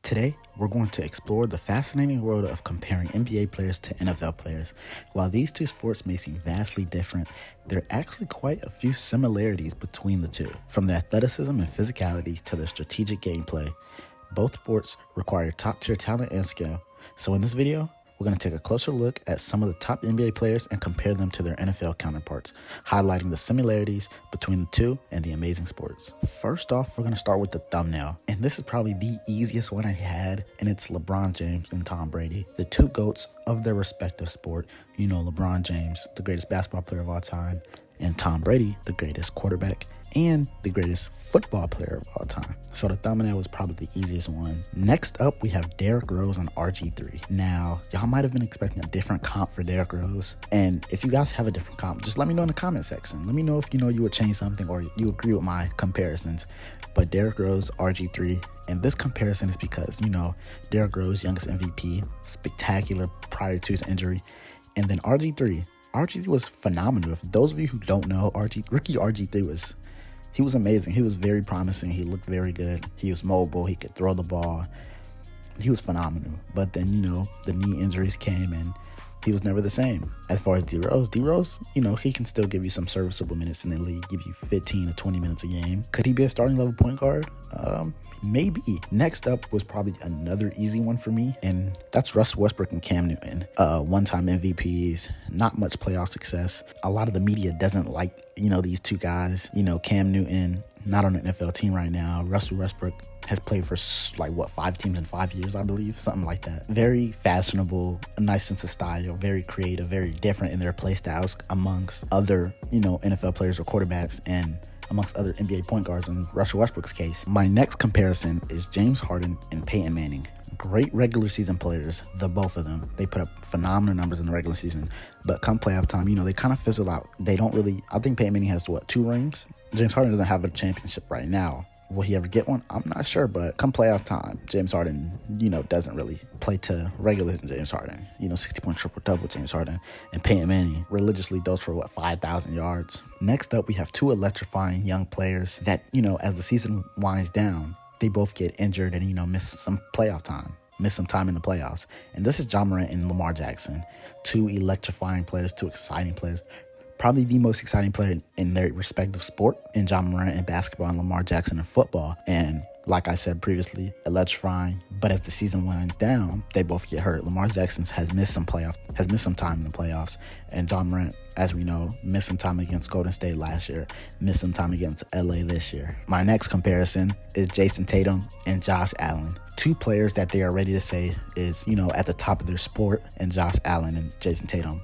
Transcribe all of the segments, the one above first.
Today, we're going to explore the fascinating world of comparing NBA players to NFL players. While these two sports may seem vastly different, there are actually quite a few similarities between the two. From the athleticism and physicality to the strategic gameplay, both sports require top-tier talent and skill. So in this video, we're going to take a closer look at some of the top NBA players and compare them to their NFL counterparts, highlighting the similarities between the two and the amazing sports. First off, we're going to start with the thumbnail, and this is probably the easiest one I had, and it's LeBron James and Tom Brady, the two GOATs of their respective sport. You know, LeBron James, the greatest basketball player of all time, and Tom Brady, the greatest quarterback and the greatest football player of all time. So the thumbnail was probably the easiest one. Next up, we have Derrick Rose on RG3. Now, y'all might have been expecting a different comp for Derrick Rose. And if you guys have a different comp, just let me know in the comment section. Let me know if you would change something or you agree with my comparisons. But Derrick Rose, RG3, and this comparison is because, Derrick Rose, youngest MVP, spectacular prior to his injury. And then RG3 was phenomenal. For those of you who don't know, rookie RG3 was amazing. He was very promising. He looked very good. He was mobile. He could throw the ball. He was phenomenal. But then, the knee injuries came and he was never the same. As far as D-Rose, he can still give you some serviceable minutes in the league, give you 15 to 20 minutes a game. Could he be a starting level point guard? Maybe. Next up was probably another easy one for me, and that's Russell Westbrook and Cam Newton. One-time MVPs, not much playoff success. A lot of the media doesn't like, these two guys. Cam Newton, not on the NFL team right now. Russell Westbrook has played for 5 teams in 5 years, I believe, something like that. Very fashionable, a nice sense of style, very creative, very different in their play styles amongst other, NFL players or quarterbacks and amongst other NBA point guards in Russell Westbrook's case. My next comparison is James Harden and Peyton Manning. Great regular season players, the both of them. They put up phenomenal numbers in the regular season, but come playoff time, they kind of fizzle out. They don't really, I think Peyton Manning has 2 rings? James Harden doesn't have a championship right now. Will he ever get one? I'm not sure, but come playoff time, James Harden, doesn't really play to regular James Harden. 60-point triple-double James Harden. And Peyton Manning religiously goes for 5,000 yards. Next up, we have 2 electrifying young players that, as the season winds down, they both get injured and, miss some playoff time. Miss some time in the playoffs. And this is Ja Morant and Lamar Jackson. 2 electrifying players, 2 exciting players. Probably the most exciting player in their respective sport in Ja Morant in basketball and Lamar Jackson in football. And like I said previously, electrifying. But as the season winds down, they both get hurt. Lamar Jackson has missed some time in the playoffs. And Ja Morant, as we know, missed some time against Golden State last year, missed some time against LA this year. My next comparison is Jason Tatum and Josh Allen. 2 players that they are ready to say is, at the top of their sport, and Josh Allen and Jason Tatum.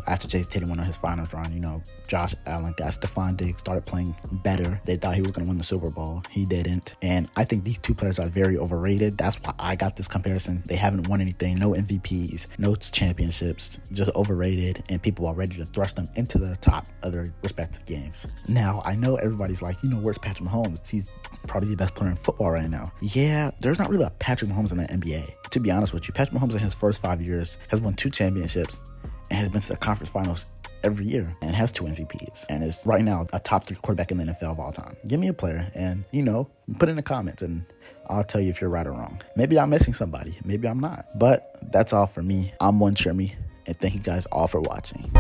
After Jason Tatum went on his finals run, Josh Allen got Stephon Diggs, started playing better. They thought he was going to win the Super Bowl. He didn't. And I think these 2 players are very overrated. That's why I got this comparison. They haven't won anything, no MVPs, no championships, just overrated, and people are ready to thrust them into the top of their respective games. Now, I know everybody's like, where's Patrick Mahomes? He's probably the best player in football right now. Yeah, there's not really a Patrick Mahomes in the NBA. To be honest with you, Patrick Mahomes in his first 5 years has won 2 championships and has been to the conference finals every year and has 2 MVPs and is right now a top 3 quarterback in the NFL of all time. Give me a player and, put in the comments and I'll tell you if you're right or wrong. Maybe I'm missing somebody. Maybe I'm not. But that's all for me. I'm One Trimmy, and thank you guys all for watching.